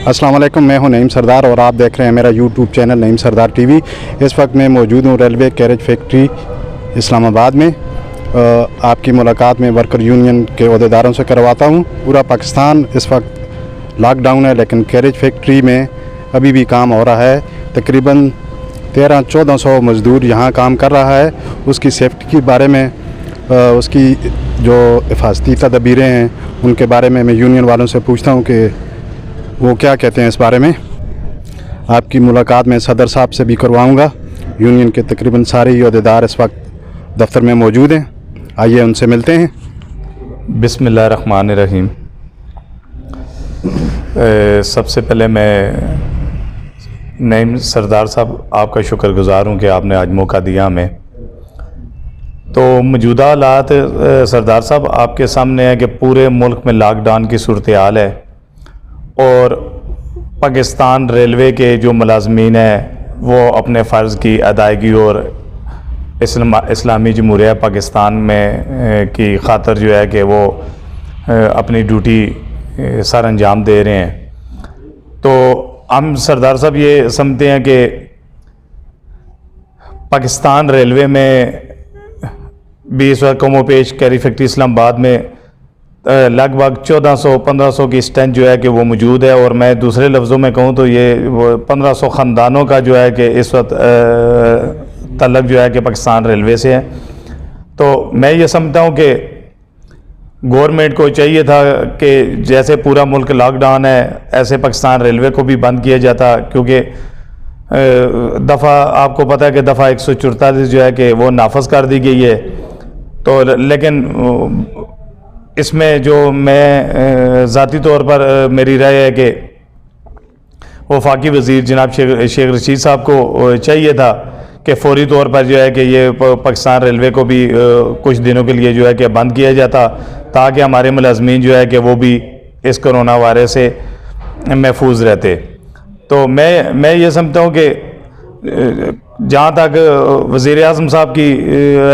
अस्सलाम वालेकुम, मैं हूं नईम सरदार और आप देख रहे हैं मेरा यूट्यूब चैनल नईम सरदार टीवी। इस वक्त मैं मौजूद हूं रेलवे कैरेज फैक्ट्री इस्लामाबाद में। आपकी मुलाकात में वर्कर यूनियन के अहदेदारों से करवाता हूं। पूरा पाकिस्तान इस वक्त लॉकडाउन है, लेकिन कैरेज फैक्ट्री में अभी भी काम हो रहा है। तकरीबन 1300-1400 मज़दूर यहाँ काम कर रहा है। उसकी सेफ्टी के बारे में, उसकी जो हिफाजती तदबीरें हैं उनके बारे में मैं यूनियन वालों से पूछता हूँ कि वो क्या कहते हैं इस बारे में। आपकी मुलाकात में सदर साहब से भी करवाऊँगा। यूनियन के तकरीबन सारे ही अहदेदार इस वक्त दफ्तर में मौजूद हैं। आइए उनसे मिलते हैं। बिस्मिल्लाहिर्रहमानिर्रहीम। सबसे पहले मैं नईम सरदार साहब आपका शुक्रगुजार हूँ कि आपने आज मौका दिया हमें। तो मौजूदा हालात सरदार साहब आपके सामने है कि पूरे मुल्क में लॉकडाउन की सूरत हाल है और पाकिस्तान रेलवे के जो मुलाजमीन हैं वो अपने फ़र्ज़ की अदायगी और इस्लामी जमहूरिया पाकिस्तान में की खातर जो है कि वो अपनी ड्यूटी सर अंजाम दे रहे हैं। तो हम सरदार साहब ये समझते हैं कि पाकिस्तान रेलवे में भी इस वक्त कमो पेश कैरी फैक्ट्री इस्लामाबाद में लगभग 1400-1500 की स्ट्रेंथ जो है कि वो मौजूद है। और मैं दूसरे लफ्ज़ों में कहूँ तो ये 1500 ख़ानदानों का जो है कि इस वक्त तल्लुक़ जो है कि पाकिस्तान रेलवे से है। तो मैं ये समझता हूँ कि गवर्नमेंट को चाहिए था कि जैसे पूरा मुल्क लॉकडाउन है ऐसे पाकिस्तान रेलवे को भी बंद किया जाता, क्योंकि दफ़ा आपको पता है कि दफ़ा 144 जो है कि वो नाफज कर दी गई है। तो लेकिन इसमें जो मैं ज़ाती तौर पर मेरी राय है कि वफाकी वज़ीर जनाब शेख रशीद साहब को चाहिए था कि फ़ौरी तौर पर जो है कि ये पाकिस्तान रेलवे को भी कुछ दिनों के लिए जो है कि बंद किया जाता, ताकि हमारे मुलाजमीन जो है कि वो भी इस कोरोना वायरस से महफूज रहते। तो मैं ये समझता हूँ कि जहाँ तक वज़ीर आज़म साहब की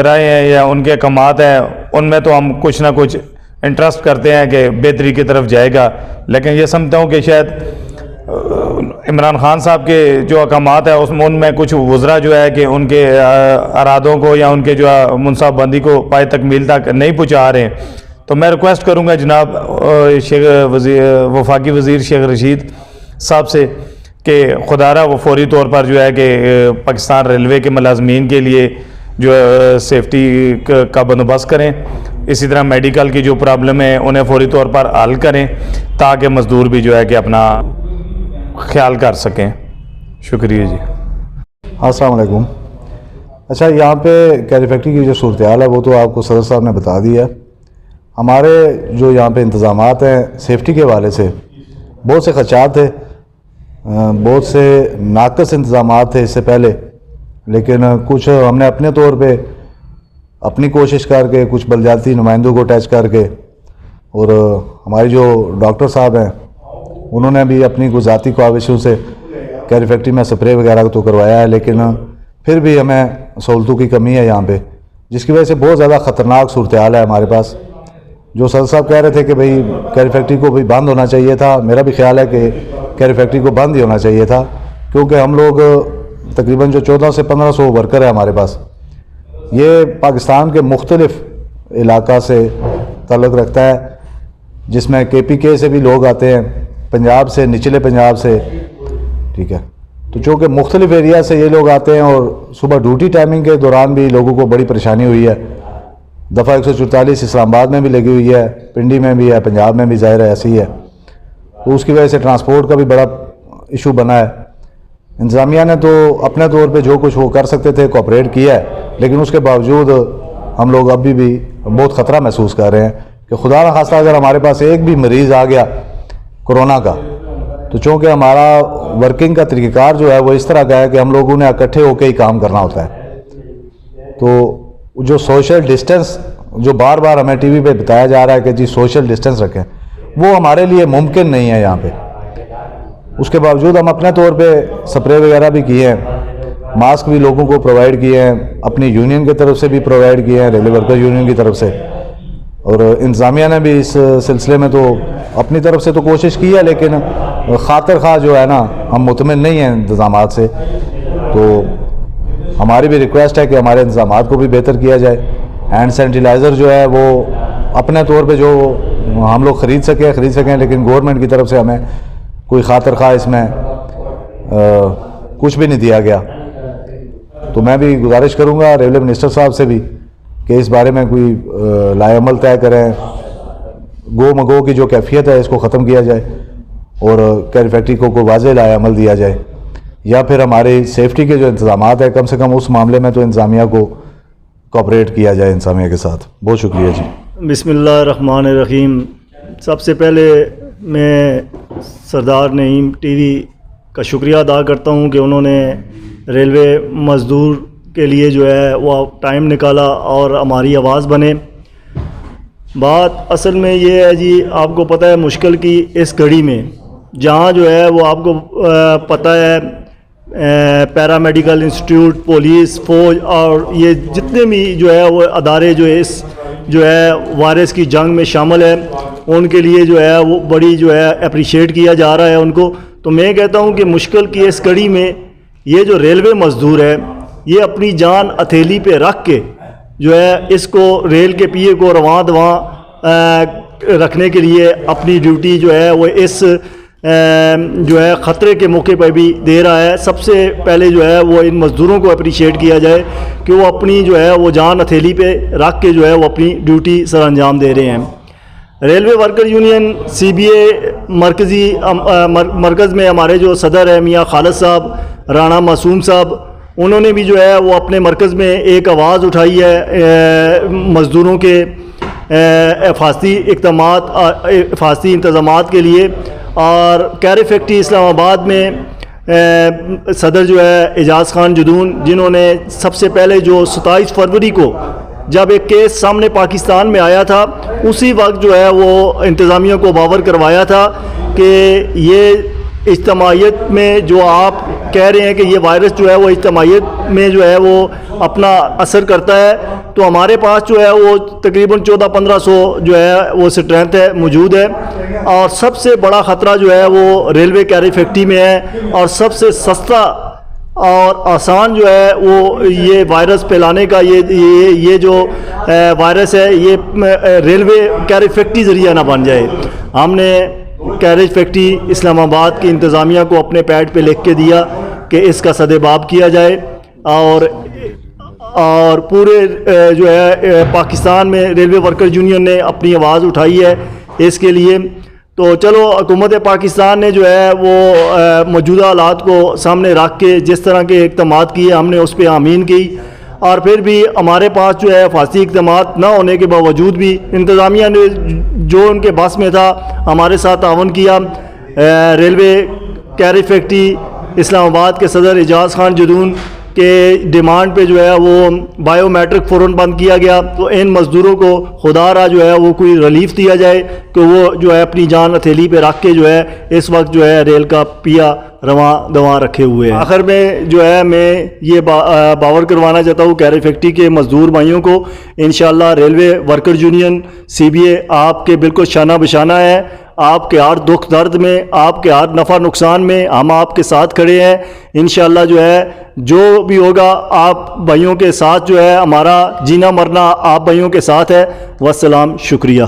राय है या उनके अहकामात हैं उनमें तो हम कुछ ना कुछ इंटरेस्ट करते हैं कि बेहतरी की तरफ जाएगा। लेकिन ये समझता हूँ कि शायद इमरान खान साहब के जो अहकामात है उसमें उनमें कुछ वज़रा जो है कि उनके अरादों को या उनके जो मुनसाबबंदी को पाए तकमील तक नहीं पहुँचा रहे हैं। तो मैं रिक्वेस्ट करूँगा जनाब वफाकी वज़ीर शेख रशीद साहब से कि खुदारा वो फ़ौरी तौर पर जो है कि पाकिस्तान रेलवे के मुलाजमीन के लिए जो सेफ्टी का बंदोबस्त करें। इसी तरह मेडिकल की जो प्रॉब्लम है उन्हें फ़ौरी तौर पर हल करें, ताकि मज़दूर भी जो है कि अपना ख्याल कर सकें। शुक्रिया जी। अस्सलाम वालेकुम। अच्छा, यहाँ पे कैरी फैक्ट्री की जो सूरत हाल है वो तो आपको सदर साहब ने बता दी है। हमारे जो यहाँ पे इंतज़ामात हैं सेफ्टी के हवाले से बहुत से खदशात थे, बहुत से नाक़स इंतज़ामात थे इससे पहले, लेकिन कुछ हमने अपने तौर पे अपनी कोशिश करके कुछ बलजाती नुमाइंदों को अटैच करके, और हमारे जो डॉक्टर साहब हैं उन्होंने भी अपनी गुज़ाती ख्वाहिशों से कैरी फैक्ट्री में स्प्रे वगैरह तो करवाया है, लेकिन फिर भी हमें सहूलतों की कमी है यहाँ पे, जिसकी वजह से बहुत ज़्यादा ख़तरनाक सूरत हाल है हमारे पास। जो सर साहब कह रहे थे कि भाई कैरी फैक्ट्री को भी बंद होना चाहिए था, मेरा भी ख्याल है कि कैरी फैक्ट्री को बंद ही होना चाहिए था, क्योंकि हम लोग तकरीबन जो 1400 से 1500 वर्कर है हमारे पास, ये पाकिस्तान के मुख्तलिफ इलाका से ताल्लुक़ रखता है, जिसमें KPK से भी लोग आते हैं, पंजाब से, निचले पंजाब से, ठीक है। तो चूँकि मुख्तलिफ एरिया से ये लोग आते हैं और सुबह ड्यूटी टाइमिंग के दौरान भी लोगों को बड़ी परेशानी हुई है। दफ़ा 144 इस्लामाबाद में भी लगी हुई है, पिंडी में भी है, पंजाब में भी ज़ाहिर है ऐसी ही है। तो उसकी वजह से ट्रांसपोर्ट का भी बड़ा इशू बना है। इंतज़ामिया ने तो अपने तौर पे जो कुछ वो कर सकते थे कोऑपरेट किया है, लेकिन उसके बावजूद हम लोग अभी भी बहुत ख़तरा महसूस कर रहे हैं कि खुदा न खास्ता अगर हमारे पास एक भी मरीज़ आ गया कोरोना का, तो चूँकि हमारा वर्किंग का तरीक़ाकार जो है वो इस तरह का है कि हम लोगों ने इकट्ठे होकर ही काम करना होता है। तो जो सोशल डिस्टेंस जो बार बार हमें टीवी पे बताया जा रहा है कि जी सोशल डिस्टेंस रखें, वो हमारे लिए मुमकिन नहीं है यहाँ पे। उसके बावजूद हम अपने तौर पे स्प्रे वगैरह भी किए हैं, मास्क भी लोगों को प्रोवाइड किए हैं, अपनी यूनियन की तरफ से भी प्रोवाइड किए हैं, रेलवे वर्कर यूनियन की तरफ से, और इंतज़ामिया ने भी इस सिलसिले में तो अपनी तरफ से तो कोशिश की है, लेकिन خاطر خواہ جو ہے نا ہم مطمئن نہیں ہیں انتظامات سے، تو ہماری بھی ریکویسٹ ہے کہ ہمارے انتظامات کو بھی بہتر کیا جائے. ہینڈ سینیٹائزر جو ہے وہ اپنے طور پہ جو ہم لوگ خرید سکیں، لیکن گورنمنٹ کی طرف سے ہمیں کوئی خاطر خواہ اس میں کچھ بھی نہیں دیا گیا. تو میں بھی گزارش کروں گا ریلوے منسٹر صاحب سے بھی کہ اس بارے میں کوئی لائے عمل طے کریں، گو مگو کی جو کیفیت ہے اس کو ختم کیا جائے اور کیری فیکٹری کو کوئی واضح لائے عمل دیا جائے، یا پھر ہماری سیفٹی کے جو انتظامات ہیں کم سے کم اس معاملے میں تو انتظامیہ کو کوآپریٹ کیا جائے انتظامیہ کے ساتھ. بہت شکریہ جی. بسم اللہ الرحمن الرحیم. سب سے پہلے میں سردار نعیم ٹی وی کا شکریہ ادا کرتا ہوں کہ انہوں نے ریلوے مزدور کے لیے جو ہے وہ ٹائم نکالا اور ہماری آواز بنے. بات اصل میں یہ ہے جی، آپ کو پتہ ہے مشکل کی اس گھڑی میں جہاں جو ہے وہ آپ کو پتہ ہے پیرامیڈیکل انسٹیٹیوٹ، پولیس، فوج اور یہ جتنے بھی جو ہے وہ ادارے جو اس جو ہے وائرس کی جنگ میں شامل ہیں، ان کے لیے جو ہے وہ بڑی جو ہے اپریشیٹ کیا جا رہا ہے ان کو. تو میں کہتا ہوں کہ مشکل کی اس کڑی میں یہ جو ریلوے مزدور ہے یہ اپنی جان ہتھیلی پہ رکھ کے جو ہے اس کو ریل کے پیے کو رواں دواں رکھنے کے لیے اپنی ڈیوٹی جو ہے وہ اس جو ہے خطرے کے موقع پہ بھی دے رہا ہے. سب سے پہلے جو ہے وہ ان مزدوروں کو اپریشیٹ کیا جائے کہ وہ اپنی جو ہے وہ جان ہتھیلی پہ رکھ کے جو ہے وہ اپنی ڈیوٹی سر انجام دے رہے ہیں. ریلوے ورکر یونین CBA مرکز میں ہمارے جو صدر ہیں میاں خالد صاحب، رانا معصوم صاحب، انہوں نے بھی جو ہے وہ اپنے مرکز میں ایک آواز اٹھائی ہے مزدوروں کے حفاظتی انتظامات کے لیے. اور کیری فیکٹری اسلام آباد میں صدر جو ہے اعجاز خان جدون، جنہوں نے سب سے پہلے جو 27 فروری کو جب ایک کیس سامنے پاکستان میں آیا تھا اسی وقت جو ہے وہ انتظامیہ کو باور کروایا تھا کہ یہ اجتماعیت میں جو آپ کہہ رہے ہیں کہ یہ وائرس جو ہے وہ اجتماعیت میں جو ہے وہ اپنا اثر کرتا ہے، تو ہمارے پاس جو ہے وہ تقریباً 1400-1500 جو ہے وہ اسٹرینتھ ہے موجود ہے. اور سب سے بڑا خطرہ جو ہے وہ ریلوے کیری فیکٹری میں ہے، اور سب سے سستا اور آسان جو ہے وہ یہ وائرس پھیلانے کا یہ جو وائرس ہے یہ ریلوے کیری فیکٹری ذریعہ نہ بن جائے. ہم نے کیریج فیکٹری اسلام آباد کی انتظامیہ کو اپنے پیڈ پہ لکھ کے دیا کہ اس کا سدباب کیا جائے، اور پورے جو ہے پاکستان میں ریلوے ورکر یونین نے اپنی آواز اٹھائی ہے اس کے لیے. تو چلو حکومت پاکستان نے جو ہے وہ موجودہ حالات کو سامنے رکھ کے جس طرح کے اقدامات کیے ہم نے اس پہ آمین کی، اور پھر بھی ہمارے پاس جو ہے حفاظتی اقدامات نہ ہونے کے باوجود بھی انتظامیہ نے جو ان کے بس میں تھا ہمارے ساتھ تعاون کیا. ریلوے کیری فیکٹری اسلام آباد کے صدر اعجاز خان جدون کے ڈیمانڈ پہ جو ہے وہ بائیو میٹرک فوراً بند کیا گیا. تو ان مزدوروں کو خدا را جو ہے وہ کوئی ریلیف دیا جائے کہ وہ جو ہے اپنی جان ہتھیلی پہ رکھ کے جو ہے اس وقت جو ہے ریل کا پیا رواں دواں رکھے ہوئے ہیں. آخر میں جو ہے میں یہ باور کروانا چاہتا ہوں کیری فیکٹری کے مزدور بھائیوں کو، انشاءاللہ ریلوے ورکر یونین CBA آپ کے بالکل شانہ بشانہ ہے. آپ کے ہر دکھ درد میں، آپ کے ہر نفع نقصان میں ہم آپ کے ساتھ کھڑے ہیں. انشاءاللہ جو ہے جو بھی ہوگا آپ بھائیوں کے ساتھ جو ہے ہمارا جینا مرنا آپ بھائیوں کے ساتھ ہے. والسلام، شکریہ.